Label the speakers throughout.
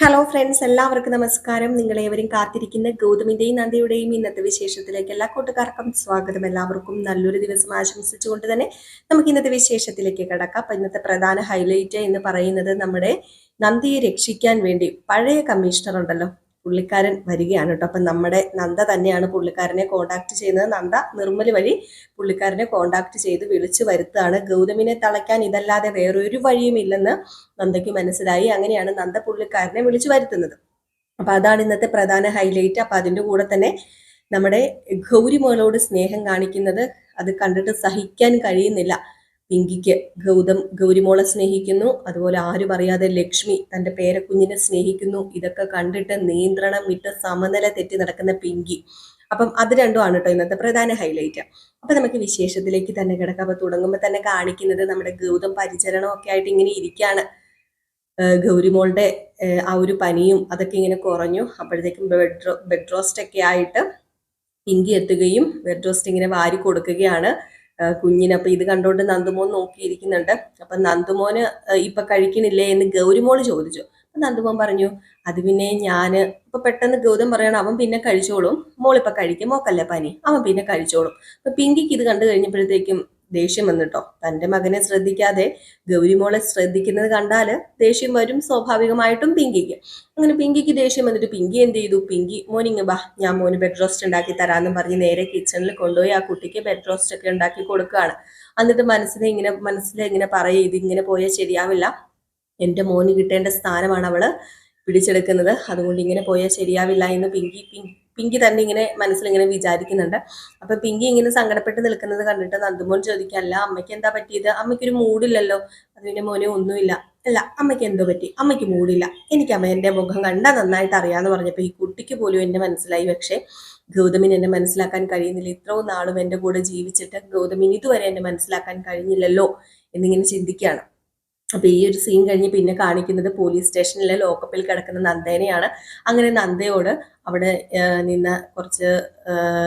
Speaker 1: Hello friends, എല്ലാവർക്കും നമസ്കാരം. നിങ്ങളേവരും കാത്തിരിക്കുന്ന ഗൗതമിന്റെയും നന്ദിയുടെയും ഇന്നത്തെ വിശേഷത്തിലേക്ക് എല്ലാ കൂട്ടുകാർക്കും സ്വാഗതം. എല്ലാവർക്കും നല്ലൊരു ദിവസം ആശംസിച്ചുകൊണ്ട് തന്നെ നമുക്ക് ഇന്നത്തെ വിശേഷത്തിലേക്ക് കിടക്കാം. അപ്പൊ ഇന്നത്തെ പ്രധാന ഹൈലൈറ്റ് എന്ന് പറയുന്നത് നമ്മുടെ നന്ദിയെ രക്ഷിക്കാൻ വേണ്ടി പഴയ കമ്മീഷണർ ഉണ്ടല്ലോ, പുള്ളിക്കാരൻ വരികയാണ് കേട്ടോ. അപ്പൊ നമ്മുടെ നന്ദ തന്നെയാണ് പുള്ളിക്കാരനെ കോണ്ടാക്ട് ചെയ്യുന്നത്. നന്ദ നിർമ്മൽ വഴി പുള്ളിക്കാരനെ കോണ്ടാക്ട് ചെയ്ത് വിളിച്ചു വരുത്താണ്. ഗൗതമിനെ തളയ്ക്കാൻ ഇതല്ലാതെ വേറൊരു വഴിയും ഇല്ലെന്ന് നന്ദയ്ക്ക് മനസ്സിലായി. അങ്ങനെയാണ് നന്ദ പുള്ളിക്കാരനെ വിളിച്ചു വരുത്തുന്നത്. അപ്പൊ അതാണ് ഇന്നത്തെ പ്രധാന ഹൈലൈറ്റ്. അപ്പൊ അതിന്റെ കൂടെ തന്നെ നമ്മുടെ ഗൗരിമോളോട് സ്നേഹം കാണിക്കുന്നത് അത് കണ്ടിട്ട് സഹിക്കാൻ കഴിയുന്നില്ല പിങ്കിക്ക്. ഗൗരിമോളെ സ്നേഹിക്കുന്നു, അതുപോലെ ആരും അറിയാതെ ലക്ഷ്മി തന്റെ പേരക്കുഞ്ഞിനെ സ്നേഹിക്കുന്നു. ഇതൊക്കെ കണ്ടിട്ട് നിയന്ത്രണം വിട്ട് സമനില തെറ്റി നടക്കുന്ന പിങ്കി. അപ്പം അത് രണ്ടുമാണ് കേട്ടോ ഇന്നത്തെ പ്രധാന ഹൈലൈറ്റ്. അപ്പൊ നമുക്ക് വിശേഷത്തിലേക്ക് തന്നെ കിടക്കാം. അപ്പൊ തുടങ്ങുമ്പോൾ തന്നെ കാണിക്കുന്നത് നമ്മുടെ ഗൗതം പരിചരണം ഒക്കെ ആയിട്ട് ഇങ്ങനെ ഇരിക്കുകയാണ്. ഗൗരിമോളുടെ ആ ഒരു പനിയും അതൊക്കെ ഇങ്ങനെ കുറഞ്ഞു. അപ്പോഴത്തേക്കും ബെഡ് റോസ്റ്റ് ഒക്കെ ആയിട്ട് പിങ്കി എത്തുകയും ബെഡ് റോസ്റ്റ് ഇങ്ങനെ വാരി കൊടുക്കുകയാണ് കുഞ്ഞിന്. അപ്പൊ ഇത് കണ്ടോണ്ട് നന്ദുമോൻ നോക്കിയിരിക്കുന്നുണ്ട്. അപ്പൊ നന്ദുമോന് ഇപ്പൊ കഴിക്കണില്ലേ എന്ന് ഗൗരിമോള് ചോദിച്ചു. അപ്പൊ നന്ദുമോൻ പറഞ്ഞു, അത് പിന്നെ ഞാന് ഇപ്പൊ പെട്ടെന്ന് ഗൗതം പറയണം, അവൻ പിന്നെ കഴിച്ചോളും, മോളിപ്പൊ കഴിക്കും, മോക്കല്ലേ പനി, അവൻ പിന്നെ കഴിച്ചോളും. അപ്പൊ പിങ്കിക്ക് ഇത് കണ്ടു കഴിഞ്ഞപ്പോഴത്തേക്കും ദേഷ്യം വന്നിട്ടോ. തന്റെ മകനെ ശ്രദ്ധിക്കാതെ ഗൗരിമോളെ ശ്രദ്ധിക്കുന്നത് കണ്ടാല് ദേഷ്യം വരും സ്വാഭാവികമായിട്ടും പിങ്കിക്ക്. അങ്ങനെ പിങ്കിക്ക് ദേഷ്യം വന്നിട്ട് പിങ്കി എന്ത് ചെയ്തു, പിങ്കി മോനിങ് ബാ, ഞാൻ മോന് ബെഡ് റോസ്റ്റ് ഉണ്ടാക്കി തരാമെന്നും പറഞ്ഞ് നേരെ കിച്ചണിൽ കൊണ്ടുപോയി ആ കുട്ടിക്ക് ബെഡ് റോസ്റ്റ് ഒക്കെ ഉണ്ടാക്കി കൊടുക്കുകയാണ്. എന്നിട്ട് മനസ്സിലിങ്ങനെ പറയും, ഇതിങ്ങനെ പോയാൽ ശരിയാവില്ല, എൻ്റെ മോന് കിട്ടേണ്ട സ്ഥാനമാണ് അവള് പിടിച്ചെടുക്കുന്നത്, അതുകൊണ്ട് ഇങ്ങനെ പോയാൽ ശരിയാവില്ല എന്ന് പിങ്കി തന്നെ ഇങ്ങനെ മനസ്സിലിങ്ങനെ വിചാരിക്കുന്നുണ്ട്. അപ്പൊ പിങ്കി ഇങ്ങനെ സങ്കടപ്പെട്ട് നിൽക്കുന്നത് കണ്ടിട്ട് നന്ദുമോൻ ചോദിക്കല്ല, അമ്മയ്ക്ക് എന്താ പറ്റിയത്, അമ്മയ്ക്കൊരു മൂഡില്ലല്ലോ. അതിന്റെ മോനെ ഒന്നുമില്ല. അല്ല, അമ്മയ്ക്ക് എന്തോ പറ്റി, അമ്മയ്ക്ക് മൂടില്ല, എനിക്ക് അമ്മ മുഖം കണ്ടാൽ നന്നായിട്ട് അറിയാന്ന് പറഞ്ഞപ്പോ ഈ കുട്ടിക്ക് പോലും എന്നെ മനസ്സിലായി. പക്ഷെ ഗൗതമിന് എന്നെ മനസ്സിലാക്കാൻ കഴിയുന്നില്ല. ഇത്രയും നാളും എൻ്റെ കൂടെ ജീവിച്ചിട്ട് ഗൗതമിന് ഇതുവരെ എന്നെ മനസ്സിലാക്കാൻ കഴിഞ്ഞില്ലല്ലോ എന്നിങ്ങനെ ചിന്തിക്കുകയാണ്. അപ്പൊ ഈ ഒരു സീൻ കഴിഞ്ഞ് പിന്നെ കാണിക്കുന്നത് പോലീസ് സ്റ്റേഷനിലെ ലോക്കപ്പിൽ കിടക്കുന്ന നന്ദേനെയാണ്. അങ്ങനെ നന്ദയോട് അവിടെ നിന്ന് കുറച്ച്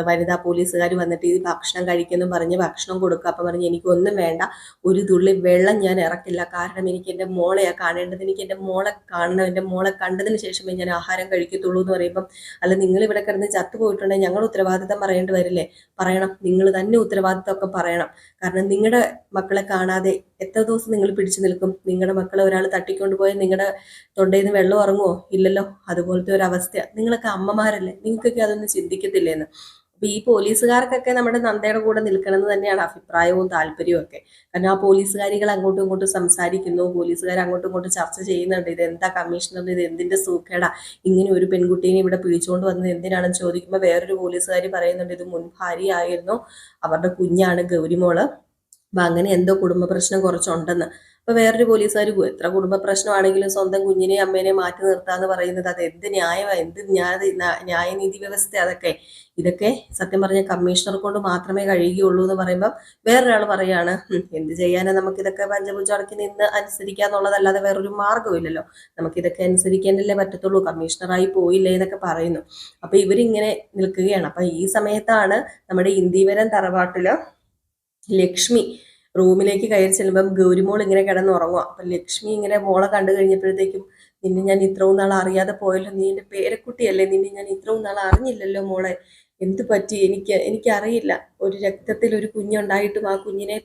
Speaker 1: വനിതാ പോലീസുകാർ വന്നിട്ട് ഈ ഭക്ഷണം കഴിക്കുന്നു പറഞ്ഞ് ഭക്ഷണം കൊടുക്കുക. അപ്പൊ പറഞ്ഞ് എനിക്കൊന്നും വേണ്ട, ഒരു തുള്ളി വെള്ളം ഞാൻ ഇറക്കില്ല, കാരണം എനിക്ക് എൻ്റെ മോളെയാ കാണേണ്ടത്, എനിക്ക് എൻ്റെ മോളെ കാണണം, എൻ്റെ മോളെ കണ്ടതിന് ശേഷമേ ഞാൻ ആഹാരം കഴിക്കത്തുള്ളൂ എന്ന് പറയുമ്പം, അല്ല നിങ്ങൾ ഇവിടെ കിടന്ന് ചത്തുപോയിട്ടുണ്ടെങ്കിൽ ഞങ്ങൾ ഉത്തരവാദിത്തം പറയേണ്ടി വരില്ലേ? പറയണം, നിങ്ങൾ തന്നെ ഉത്തരവാദിത്തമൊക്കെ പറയണം. കാരണം നിങ്ങളുടെ മക്കളെ കാണാതെ എത്ര ദിവസം നിങ്ങൾ പിടിച്ചു നിൽക്കും? നിങ്ങളുടെ മക്കളെ ഒരാൾ തട്ടിക്കൊണ്ടുപോയാൽ നിങ്ങളുടെ തൊണ്ടയിൽ നിന്ന് വെള്ളം ഇറങ്ങുമോ? ഇല്ലല്ലോ. അതുപോലത്തെ ഒരു അവസ്ഥ. നിങ്ങളൊക്കെ അമ്മമാരല്ലേ, നിങ്ങൾക്കൊക്കെ അതൊന്നും ചിന്തിക്കത്തില്ലേന്ന്. അപ്പൊ ഈ പോലീസുകാർക്കൊക്കെ നമ്മുടെ നന്ദയുടെ കൂടെ നിൽക്കണമെന്ന് തന്നെയാണ് അഭിപ്രായവും താല്പര്യവും ഒക്കെ. കാരണം ആ പോലീസുകാരികൾ അങ്ങോട്ടും ഇങ്ങോട്ടും സംസാരിക്കുന്നു, പോലീസുകാർ അങ്ങോട്ടും ഇങ്ങോട്ടും ചർച്ച ചെയ്യുന്നുണ്ട്. ഇത് എന്താ കമ്മീഷണറിന്, ഇത് എന്തിന്റെ സൂക്കേടാ, ഇങ്ങനെ ഒരു പെൺകുട്ടീനെ ഇവിടെ പിടിച്ചുകൊണ്ട് വന്നത് എന്തിനാണെന്ന് ചോദിക്കുമ്പോൾ വേറൊരു പോലീസുകാരി പറയുന്നുണ്ട്, ഇത് മുൻ ഭാര്യയായിരുന്നു, അവരുടെ കുഞ്ഞാണ് ഗൗരിമോള്, അപ്പൊ അങ്ങനെ എന്തോ കുടുംബ പ്രശ്നം കുറച്ചുണ്ടെന്ന്. അപ്പൊ വേറൊരു പോലീസുകാർ, എത്ര കുടുംബ പ്രശ്നമാണെങ്കിലും സ്വന്തം കുഞ്ഞിനെയും അമ്മേനെ മാറ്റി നിർത്താന്ന് പറയുന്നത് അത് എന്ത് ന്യായമാ, എന്ത് ന്യായനീതി വ്യവസ്ഥ അതൊക്കെ. ഇതൊക്കെ സത്യം പറഞ്ഞ കമ്മീഷണർ കൊണ്ട് മാത്രമേ കഴിയുകയുള്ളൂ എന്ന് പറയുമ്പോൾ വേറൊരാൾ പറയാണ്, എന്ത് ചെയ്യാനാ, നമുക്കിതൊക്കെ പഞ്ചപുഞ്ചടക്കി നിന്ന് അനുസരിക്കാന്നുള്ളതല്ലാതെ വേറൊരു മാർഗ്ഗമില്ലല്ലോ, നമുക്കിതൊക്കെ അനുസരിക്കാനല്ലേ പറ്റത്തുള്ളൂ, കമ്മീഷണറായി പോയില്ലേ എന്നൊക്കെ പറയുന്നു. അപ്പൊ ഇവരിങ്ങനെ നിൽക്കുകയാണ്. അപ്പൊ ഈ സമയത്താണ് നമ്മുടെ ഇന്ദീവരം തറവാട്ടില് ലക്ഷ്മി റൂമിലേക്ക് കയറി ചെല്ലുമ്പം ഗൗരിമോൾ ഇങ്ങനെ കിടന്നുറങ്ങുക. അപ്പൊ ലക്ഷ്മി ഇങ്ങനെ മോളെ കണ്ടു കഴിഞ്ഞപ്പോഴത്തേക്കും, നിന്നെ ഞാൻ ഇത്രയും നാൾ അറിയാതെ പോയല്ലോ, നീ എൻ്റെ പേരക്കുട്ടിയല്ലേ, നിന്നെ ഞാൻ ഇത്രയും നാൾ അറിഞ്ഞില്ലല്ലോ മോളെ, എന്ത് പറ്റി, എനിക്കറിയില്ല, ഒരു രക്തത്തിൽ ഒരു കുഞ്ഞുണ്ടായിട്ടും ആ കുഞ്ഞിനെ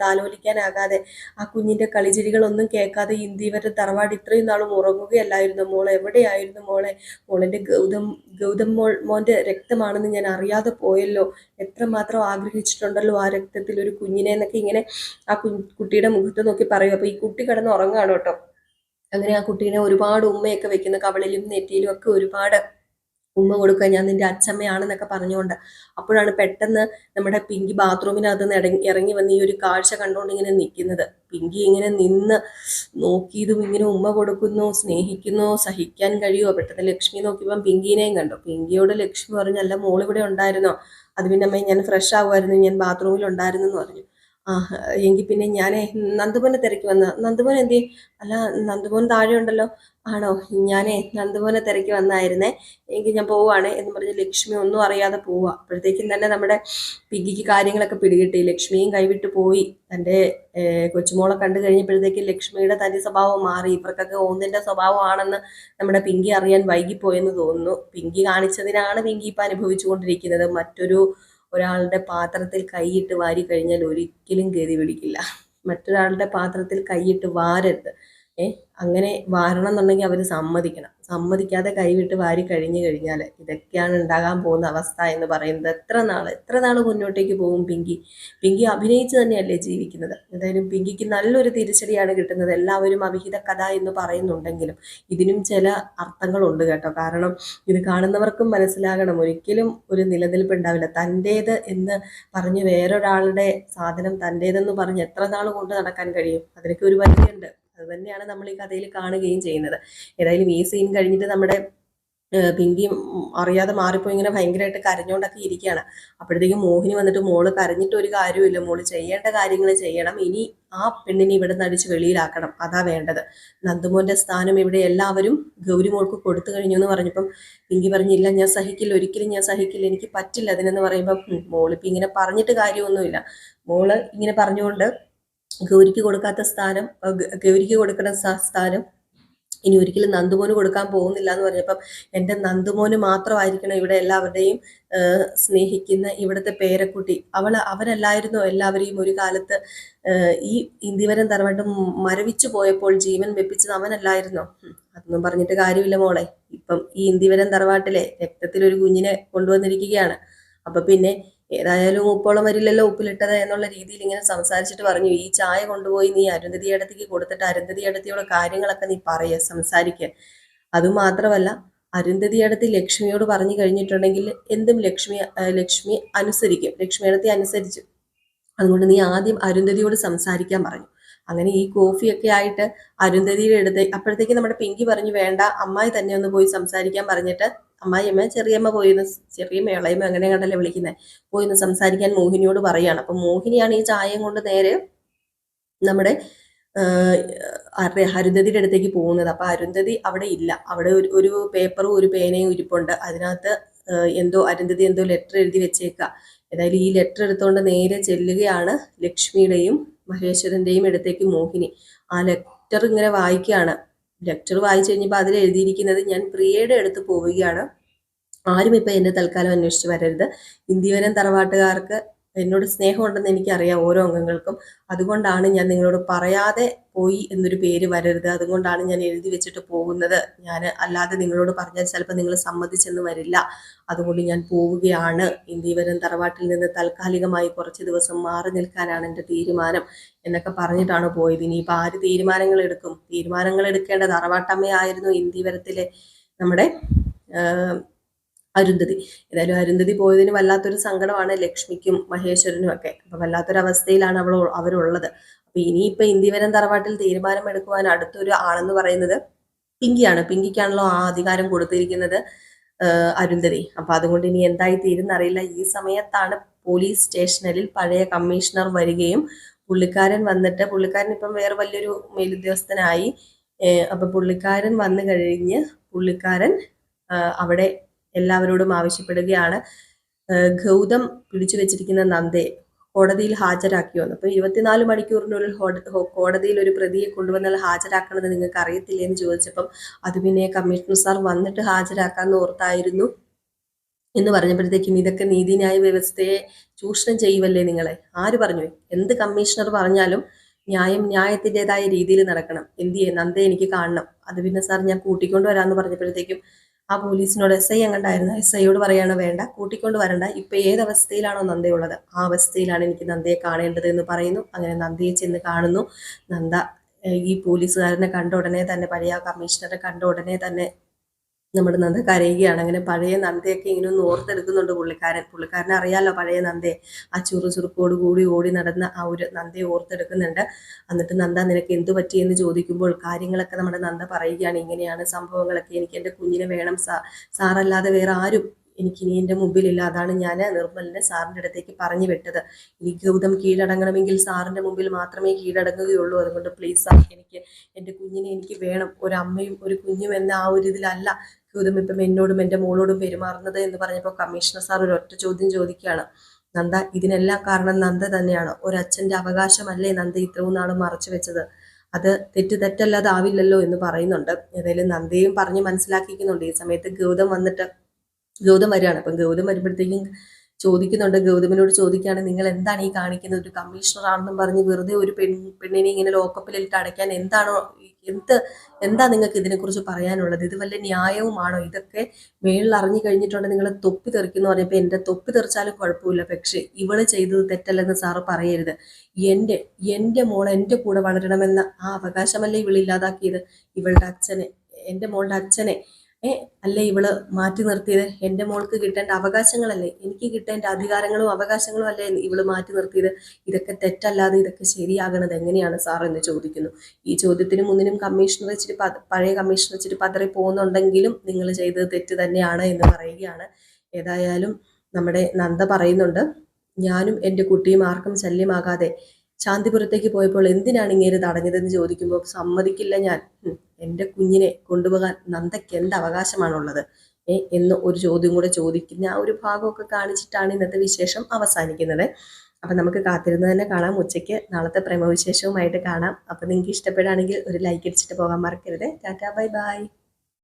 Speaker 1: താലോലിക്കാനാകാതെ, ആ കുഞ്ഞിന്റെ കളിചിരികളൊന്നും കേൾക്കാതെ ഇന്ദീവരം തറവാട് ഇത്രയും നാളും ഉറങ്ങുകയല്ലായിരുന്നു മോളെ, എവിടെയായിരുന്നു മോളെ, മോളെന്റെ ഗൗതം മോന്റെ രക്തമാണെന്ന് ഞാൻ അറിയാതെ പോയല്ലോ, എത്രമാത്രം ആഗ്രഹിച്ചിട്ടുണ്ടല്ലോ ആ രക്തത്തിൽ ഒരു കുഞ്ഞിനെ എന്നൊക്കെ ഇങ്ങനെ ആ കുട്ടിയുടെ മുഖത്ത് നോക്കി പറയും. അപ്പൊ ഈ കുട്ടി കിടന്ന് ഉറങ്ങാണ് കേട്ടോ. അങ്ങനെ ആ കുട്ടീനെ ഒരുപാട് ഉമ്മയൊക്കെ വെക്കുന്ന, കവളിലും നെറ്റിയിലും ഒക്കെ ഒരുപാട് ഉമ്മ കൊടുക്കുക, ഞാൻ നിന്റെ അച്ഛമ്മയാണെന്നൊക്കെ പറഞ്ഞുകൊണ്ട്. അപ്പോഴാണ് പെട്ടെന്ന് നമ്മുടെ പിങ്കി ബാത്റൂമിനകത്ത് നിന്ന് ഇറങ്ങി വന്ന് ഈ ഒരു കാഴ്ച കണ്ടുകൊണ്ട് ഇങ്ങനെ നിൽക്കുന്നത്. പിങ്കി ഇങ്ങനെ നിന്ന് നോക്കിയതും ഇങ്ങനെ ഉമ്മ കൊടുക്കുന്നു, സ്നേഹിക്കുന്നു, സഹിക്കാൻ കഴിയുമോ? പെട്ടെന്ന് ലക്ഷ്മി നോക്കിയപ്പം പിങ്കിനെയും കണ്ടു. പിങ്കിയോട് ലക്ഷ്മി പറഞ്ഞു, അല്ല മോളിവിടെ ഉണ്ടായിരുന്നോ? അത് പിന്നെ അമ്മ ഞാൻ ഫ്രഷ് ആവുമായിരുന്നു, ഞാൻ ബാത്റൂമിൽ ഉണ്ടായിരുന്നു എന്ന് പറഞ്ഞു. ആ എങ്കിൽ പിന്നെ ഞാൻ നന്ദുമോനെ തിരക്കി വന്ന. നന്ദുമോൻ എന്തി? അല്ല, നന്ദുമോൻ താഴെ ഉണ്ടല്ലോ. ആണോ? ഞാനേ നന്ദുമോനെ തിരക്കി വന്നായിരുന്നേ, എങ്കിൽ ഞാൻ പോവാണ് എന്ന് പറഞ്ഞ് ലക്ഷ്മി ഒന്നും അറിയാതെ പോവുക. അപ്പോഴത്തേക്കും തന്നെ നമ്മുടെ പിങ്കിക്ക് കാര്യങ്ങളൊക്കെ പിടികിട്ടി. ലക്ഷ്മിയും കൈവിട്ട് പോയി. തൻ്റെ കൊച്ചുമോളെ കണ്ടു കഴിഞ്ഞപ്പോഴത്തേക്കും ലക്ഷ്മിയുടെ തനി സ്വഭാവം മാറി. ഇവർക്കൊക്കെ ഓന്നിൻ്റെ സ്വഭാവമാണെന്ന് നമ്മുടെ പിങ്കി അറിയാൻ വൈകിപ്പോയെന്ന് തോന്നുന്നു. പിങ്കി കാണിച്ചതിനാണ് പിങ്കി ഇപ്പം അനുഭവിച്ചുകൊണ്ടിരിക്കുന്നത്. ഒരാളുടെ പാത്രത്തിൽ കൈയിട്ട് വാരി കഴിഞ്ഞാൽ ഒരിക്കലും ഗതി പിടിക്കില്ല. മറ്റൊരാളുടെ പാത്രത്തിൽ കൈയിട്ട് വാരരുത്. അങ്ങനെ വാരണം എന്നുണ്ടെങ്കിൽ അവർ സമ്മതിക്കണം. സമ്മതിക്കാതെ കൈവിട്ട് വാരി കഴിഞ്ഞു കഴിഞ്ഞാൽ ഇതൊക്കെയാണ് ഉണ്ടാകാൻ പോകുന്ന അവസ്ഥ എന്ന് പറയുന്നത്. എത്ര നാൾ മുന്നോട്ടേക്ക് പോകും പിങ്കി അഭിനയിച്ച് തന്നെയല്ലേ ജീവിക്കുന്നത്. എന്തായാലും പിങ്കിക്ക് നല്ലൊരു തിരിച്ചടിയാണ് കിട്ടുന്നത്. എല്ലാവരും അവിഹിത കഥ എന്ന് പറയുന്നുണ്ടെങ്കിലും ഇതിനും ചില അർത്ഥങ്ങളുണ്ട് കേട്ടോ. കാരണം ഇത് കാണുന്നവർക്കും മനസ്സിലാകണം, ഒരിക്കലും ഒരു നിലനിൽപ്പ് ഉണ്ടാവില്ല. തൻ്റേത് എന്ന് പറഞ്ഞ് വേറൊരാളുടെ സാധനം തൻ്റേതെന്ന് പറഞ്ഞ് എത്ര നാൾ കൊണ്ട് നടക്കാൻ കഴിയും? അതിനൊക്കെ ഒരു പരിധിയുണ്ട്. അത് തന്നെയാണ് നമ്മൾ ഈ കഥയിൽ കാണുകയും ചെയ്യുന്നത്. ഏതായാലും ഈ സീൻ കഴിഞ്ഞിട്ട് നമ്മുടെ പിങ്കി അറിയാതെ മാറിപ്പോയി ഇങ്ങനെ ഭയങ്കരമായിട്ട് കരഞ്ഞോണ്ടൊക്കെ ഇരിക്കുകയാണ്. അപ്പോഴത്തേക്കും മോഹിനി വന്നിട്ട് മോള് കരഞ്ഞിട്ട് ഒരു കാര്യമില്ല, മോള് ചെയ്യേണ്ട കാര്യങ്ങൾ ചെയ്യണം, ഇനി ആ പെണ്ണിനെ ഇവിടെ നിന്ന് അടിച്ച് വെളിയിലാക്കണം, അതാ വേണ്ടത്. നന്ദുമോന്റെ സ്ഥാനം ഇവിടെ എല്ലാവരും ഗൗരി മോൾക്ക് കൊടുത്തു കഴിഞ്ഞു എന്ന് പറഞ്ഞപ്പം പിങ്കി പറഞ്ഞില്ല, ഞാൻ സഹിക്കില്ല, ഒരിക്കലും ഞാൻ സഹിക്കില്ല, എനിക്ക് പറ്റില്ല അതിനെന്ന് പറയുമ്പം മോളിപ്പം ഇങ്ങനെ പറഞ്ഞിട്ട് കാര്യമൊന്നുമില്ല. മോള് ഇങ്ങനെ പറഞ്ഞുകൊണ്ട് ഗൗരിക്ക് കൊടുക്കാത്ത സ്ഥാനം, ഗൗരിക്ക് കൊടുക്കുന്ന സ്ഥാനം ഇനി ഒരിക്കലും നന്ദുമോന് കൊടുക്കാൻ പോകുന്നില്ല എന്ന് പറഞ്ഞപ്പം എൻ്റെ നന്ദുമോന് മാത്രമായിരിക്കണം ഇവിടെ എല്ലാവരുടെയും സ്നേഹിക്കുന്ന ഇവിടുത്തെ പേരക്കുട്ടി. അവരല്ലായിരുന്നോ എല്ലാവരെയും ഒരു കാലത്ത് ഈ ഇന്ദിവരം തറവാട്ട് മരവിച്ചു പോയപ്പോൾ ജീവൻ വെപ്പിച്ചത് അവനല്ലായിരുന്നോ? അതൊന്നും പറഞ്ഞിട്ട് കാര്യമില്ല മോളെ. ഇപ്പം ഈ ഇന്ദിവരം തറവാട്ടിലെ രക്തത്തിലൊരു കുഞ്ഞിനെ കൊണ്ടുവന്നിരിക്കുകയാണ്. അപ്പൊ പിന്നെ ഏതായാലും ഉപ്പോളം വരില്ലല്ലോ ഉപ്പിലിട്ടത് എന്നുള്ള രീതിയിൽ ഇങ്ങനെ സംസാരിച്ചിട്ട് പറഞ്ഞു, ഈ ചായ കൊണ്ടുപോയി നീ അരുന്ധതി ഇടത്തേക്ക് കൊടുത്തിട്ട് അരുന്ധതി ഇടത്തിയോടെ കാര്യങ്ങളൊക്കെ നീ സംസാരിക്കുക. അതുമാത്രമല്ല, അരുന്ധതി ഇടത്തി ലക്ഷ്മിയോട് പറഞ്ഞു കഴിഞ്ഞിട്ടുണ്ടെങ്കിൽ എന്തും ലക്ഷ്മി അനുസരിക്കും. ലക്ഷ്മി ഇടത്തി അനുസരിച്ചു. അതുകൊണ്ട് നീ ആദ്യം അരുന്ധതിയോട് സംസാരിക്കാൻ പറഞ്ഞു. അങ്ങനെ ഈ കോഫിയൊക്കെ ആയിട്ട് അരുന്ധതിയുടെ അടുത്ത് അപ്പോഴത്തേക്ക് നമ്മുടെ പിങ്കി പറഞ്ഞു, വേണ്ട, അമ്മായി തന്നെ ഒന്ന് പോയി സംസാരിക്കാൻ പറഞ്ഞിട്ട് അമ്മായിയമ്മ ചെറിയമ്മ പോയിന്ന്, ചെറിയമ്മ ഇളയമ്മ അങ്ങനെ കണ്ടല്ലേ വിളിക്കുന്നത്, പോയിന്ന് സംസാരിക്കാൻ മോഹിനിയോട് പറയാണ്. അപ്പൊ മോഹിനിയാണ് ഈ ചായയും കൊണ്ട് നേരെ നമ്മുടെ അരുന്ധതിയുടെ അടുത്തേക്ക് പോകുന്നത്. അപ്പൊ അരുന്ധതി അവിടെ ഇല്ല. അവിടെ ഒരു പേപ്പറും ഒരു പേനയും ഇരിപ്പുണ്ട്. അതിനകത്ത് അരുന്ധതി എന്തോ ലെറ്റർ എഴുതി വെച്ചേക്കുക. ഏതായാലും ഈ ലെറ്റർ എടുത്തുകൊണ്ട് നേരെ ചെല്ലുകയാണ് ലക്ഷ്മിയുടെയും മഹേശ്വരന്റെയും അടുത്തേക്ക് മോഹിനി. ആ ലെറ്റർ ഇങ്ങനെ വായിക്കുകയാണ്. ലെറ്റർ വായിച്ചു കഴിഞ്ഞപ്പോൾ അതിൽ എഴുതിയിരിക്കുന്നത്, ഞാൻ പ്രിയയുടെ അടുത്ത് പോവുകയാണ്, ആരും ഇപ്പൊ എന്നെ തൽക്കാലം അന്വേഷിച്ച് വരരുത്. ഇന്ദിവരം തറവാട്ടുകാർക്ക് എന്നോട് സ്നേഹമുണ്ടെന്ന് എനിക്കറിയാം, ഓരോ അംഗങ്ങൾക്കും. അതുകൊണ്ടാണ് ഞാൻ നിങ്ങളോട് പറയാതെ പോയി എന്നൊരു പേര് വരരുത്. അതുകൊണ്ടാണ് ഞാൻ എഴുതി വെച്ചിട്ട് പോകുന്നത്. ഞാൻ അല്ലാതെ നിങ്ങളോട് പറഞ്ഞാൽ ചിലപ്പോൾ നിങ്ങൾ സമ്മതിച്ചെന്ന് വരില്ല. അതുകൊണ്ട് ഞാൻ പോവുകയാണ്. ഇന്ദിവരം തറവാട്ടിൽ നിന്ന് താൽക്കാലികമായി കുറച്ച് ദിവസം മാറി നിൽക്കാനാണ് എൻ്റെ തീരുമാനം എന്നൊക്കെ പറഞ്ഞിട്ടാണ് പോയത്. ഇനിയിപ്പോൾ ആര് തീരുമാനങ്ങൾ എടുക്കും? തീരുമാനങ്ങൾ എടുക്കേണ്ട തറവാട്ടമ്മയായിരുന്നു ഇന്ദിവരത്തിലെ നമ്മുടെ അരുന്ധതി. ഏതായാലും അരുന്ധതി പോയതിന് വല്ലാത്തൊരു സങ്കടമാണ് ലക്ഷ്മിക്കും മഹേശ്വരനും ഒക്കെ. അപ്പൊ വല്ലാത്തൊരവസ്ഥയിലാണ് അവരുള്ളത്. അപ്പൊ ഇനിയിപ്പൊ ഇന്ദിവരം തറവാട്ടിൽ തീരുമാനം എടുക്കുവാൻ അടുത്തൊരു ആളെന്ന് പറയുന്നത് പിങ്കിയാണ്. പിങ്കിക്കാണല്ലോ ആ അധികാരം കൊടുത്തിരിക്കുന്നത് അരുന്ധതി. അപ്പൊ അതുകൊണ്ട് ഇനി എന്തായി തീരുന്നറിയില്ല. ഈ സമയത്താണ് പോലീസ് സ്റ്റേഷനിൽ പഴയ കമ്മീഷണർ വരികയും പുള്ളിക്കാരൻ ഇപ്പം വേറെ വലിയൊരു മേലുദ്യോഗസ്ഥനായി. അപ്പൊ പുള്ളിക്കാരൻ വന്നു കഴിഞ്ഞ് പുള്ളിക്കാരൻ അവിടെ എല്ലാവരോടും ആവശ്യപ്പെടുകയാണ്, ഗൗതം പിടിച്ചു വെച്ചിരിക്കുന്ന നന്ദയെ കോടതിയിൽ ഹാജരാക്കിയോന്ന്. അപ്പൊ 24 മണിക്കൂറിനുള്ളിൽ കോടതിയിൽ ഒരു പ്രതിയെ കൊണ്ടുവന്നാൽ ഹാജരാക്കണമെന്ന് നിങ്ങൾക്ക് അറിയത്തില്ലേ എന്ന് ചോദിച്ചപ്പം അത് പിന്നെ കമ്മീഷണർ സാർ വന്നിട്ട് ഹാജരാക്കാന്ന് ഓർത്തായിരുന്നു എന്ന് പറഞ്ഞപ്പോഴത്തേക്കും ഇതൊക്കെ നീതിന്യായ വ്യവസ്ഥയെ ചൂഷണം ചെയ്യുമല്ലേ നിങ്ങളെ? ആര് പറഞ്ഞു? എന്ത് കമ്മീഷണർ പറഞ്ഞാലും ന്യായത്തിൻ്റെതായ രീതിയിൽ നടക്കണം. നന്ദയെ എനിക്ക് കാണണം. അത് പിന്നെ സാർ ഞാൻ കൂട്ടിക്കൊണ്ട് വരാമെന്ന് പറഞ്ഞപ്പോഴത്തേക്കും ആ പോലീസിനോട് SI എങ്ങണ്ടായിരുന്നു, SIയോട് പറയാണ്, വേണ്ട, കൂട്ടിക്കൊണ്ട് വരണ്ട, ഇപ്പൊ ഏതവസ്ഥയിലാണോ നന്ദയുള്ളത് ആ അവസ്ഥയിലാണ് എനിക്ക് നന്ദയെ കാണേണ്ടത് എന്ന് പറയുന്നു. അങ്ങനെ നന്ദയെ ചെന്ന് കാണുന്നു. നന്ദ ഈ പോലീസുകാരനെ കണ്ട ഉടനെ തന്നെ, പഴയ കമ്മീഷണറെ കണ്ട ഉടനെ തന്നെ നമ്മുടെ നന്ദ കരയുകയാണ്. അങ്ങനെ പഴയ നന്ദയൊക്കെ ഇങ്ങനെ ഒന്ന് ഓർത്തെടുക്കുന്നുണ്ട് പുള്ളിക്കാരനെ അറിയാലോ, പഴയ നന്ദയെ, ആ ചുറുചുറുക്കോട് കൂടി ഓടി നടന്ന ആ ഒരു നന്ദയെ ഓർത്തെടുക്കുന്നുണ്ട്. എന്നിട്ട് നന്ദ, നിനക്ക് എന്തു പറ്റിയെന്ന് ചോദിക്കുമ്പോൾ കാര്യങ്ങളൊക്കെ നമ്മുടെ നന്ദ പറയുകയാണ്, ഇങ്ങനെയാണ് സംഭവങ്ങളൊക്കെ, എനിക്ക് എൻ്റെ കുഞ്ഞിനെ വേണം സാറല്ലാതെ വേറെ ആരും എനിക്കിനി എൻ്റെ മുമ്പിലില്ല. അതാണ് ഞാൻ നിർമ്മലിനെ സാറിൻ്റെ അടുത്തേക്ക് പറഞ്ഞു വിട്ടത്. ഈ ഗൗതം കീഴടങ്ങണമെങ്കിൽ സാറിൻ്റെ മുമ്പിൽ മാത്രമേ കീഴടങ്ങുകയുള്ളൂ. അതുകൊണ്ട് പ്ലീസ് സാർ, എനിക്ക് എൻ്റെ കുഞ്ഞിനെ എനിക്ക് വേണം. ഒരു അമ്മയും ഒരു കുഞ്ഞും എന്ന ആ ഒരു ഇതിലല്ല ഗൗതം ഇപ്പം എന്നോടും എൻ്റെ മോളോടും പെരുമാറുന്നത് എന്ന് പറഞ്ഞപ്പോൾ കമ്മീഷണർ സാർ ഒരു ഒറ്റ ചോദ്യം ചോദിക്കുകയാണ്. നന്ദ, ഇതിനെല്ലാം കാരണം നന്ദ തന്നെയാണ്. ഒരച്ഛൻ്റെ അവകാശമല്ലേ നന്ദ ഇത്രയും നാളും മറച്ചു വെച്ചത്? അത് തെറ്റല്ലാതാവില്ലല്ലോ എന്ന് പറയുന്നുണ്ട്. ഏതായാലും നന്ദയും പറഞ്ഞ് മനസ്സിലാക്കിക്കുന്നുണ്ട്. ഈ സമയത്ത് ഗൗതം വരികയാണ്. അപ്പം ഗൗതം വരുമ്പോഴത്തേക്കും ചോദിക്കുന്നുണ്ട്, ഗൗതമിനോട് ചോദിക്കുകയാണ്, നിങ്ങൾ എന്താണ് ഈ കാണിക്കുന്നത്? ഒരു കമ്മീഷണർ ആണെന്നും പറഞ്ഞ് വെറുതെ ഒരു പെണ്ണിനെ ഇങ്ങനെ ലോക്കപ്പിലിട്ട് അടയ്ക്കാൻ എന്താ നിങ്ങൾക്ക് ഇതിനെക്കുറിച്ച് പറയാനുള്ളത്? ഇത് വല്ല ന്യായവുമാണോ? ഇതൊക്കെ മേളിൽ അറിഞ്ഞു കഴിഞ്ഞിട്ടുണ്ട് നിങ്ങളെ തൊപ്പി തെറിക്കുന്നു പറഞ്ഞപ്പോൾ എൻ്റെ തൊപ്പി തെറിച്ചാലും കുഴപ്പമില്ല, പക്ഷെ ഇവള് ചെയ്തത് തെറ്റല്ലെന്ന് സാറ് പറയരുത്. എൻ്റെ മോൾ എൻ്റെ കൂടെ വളരണമെന്ന ആ അവകാശമല്ലേ ഇവളില്ലാതാക്കിയത്? ഇവളുടെ അച്ഛനെ, എൻ്റെ മോളുടെ അച്ഛനെ അല്ലേ ഇവള് മാറ്റി നിർത്തിയത്? എൻ്റെ മോൾക്ക് കിട്ടേണ്ട അവകാശങ്ങളല്ലേ, എനിക്ക് കിട്ടേണ്ട അധികാരങ്ങളും അവകാശങ്ങളും അല്ലേ ഇവള് മാറ്റി നിർത്തിയത്? ഇതൊക്കെ തെറ്റല്ലാതെ ഇതൊക്കെ ശരിയാകണത് എങ്ങനെയാണ് സാർ എന്ന് ചോദിക്കുന്നു. ഈ ചോദ്യത്തിന് മുന്നിലും പഴയ കമ്മീഷണർ ഇച്ചിരി പതറി പോകുന്നുണ്ടെങ്കിലും നിങ്ങൾ ചെയ്തത് തെറ്റ് തന്നെയാണ് എന്ന് പറയുകയാണ്. ഏതായാലും നമ്മുടെ നന്ദ പറയുന്നുണ്ട്, ഞാനും എൻ്റെ കുട്ടിയും ആർക്കും ശല്യമാകാതെ ശാന്തിപുരത്തേക്ക് പോയപ്പോൾ എന്തിനാണ് ഇങ്ങേര് തടഞ്ഞതെന്ന് ചോദിക്കുമ്പോൾ സമ്മതിക്കില്ല ഞാൻ. എൻ്റെ കുഞ്ഞിനെ കൊണ്ടുപോകാൻ നന്ദയ്ക്ക് എന്ത് അവകാശമാണുള്ളത് എന്ന് ഒരു ചോദ്യം കൂടെ ചോദിക്കുന്ന ആ ഒരു ഭാഗമൊക്കെ കാണിച്ചിട്ടാണ് ഇന്നത്തെ വിശേഷം അവസാനിക്കുന്നത്. അപ്പം നമുക്ക് കാത്തിരുന്ന് തന്നെ കാണാം. ഉച്ചയ്ക്ക് നാളത്തെ പ്രേമവിശേഷവുമായിട്ട് കാണാം. അപ്പം നിങ്ങൾക്ക് ഇഷ്ടപ്പെടുകയാണെങ്കിൽ ഒരു ലൈക്ക് അടിച്ചിട്ട് പോകാൻ മറക്കരുത്. Tata, bye bye.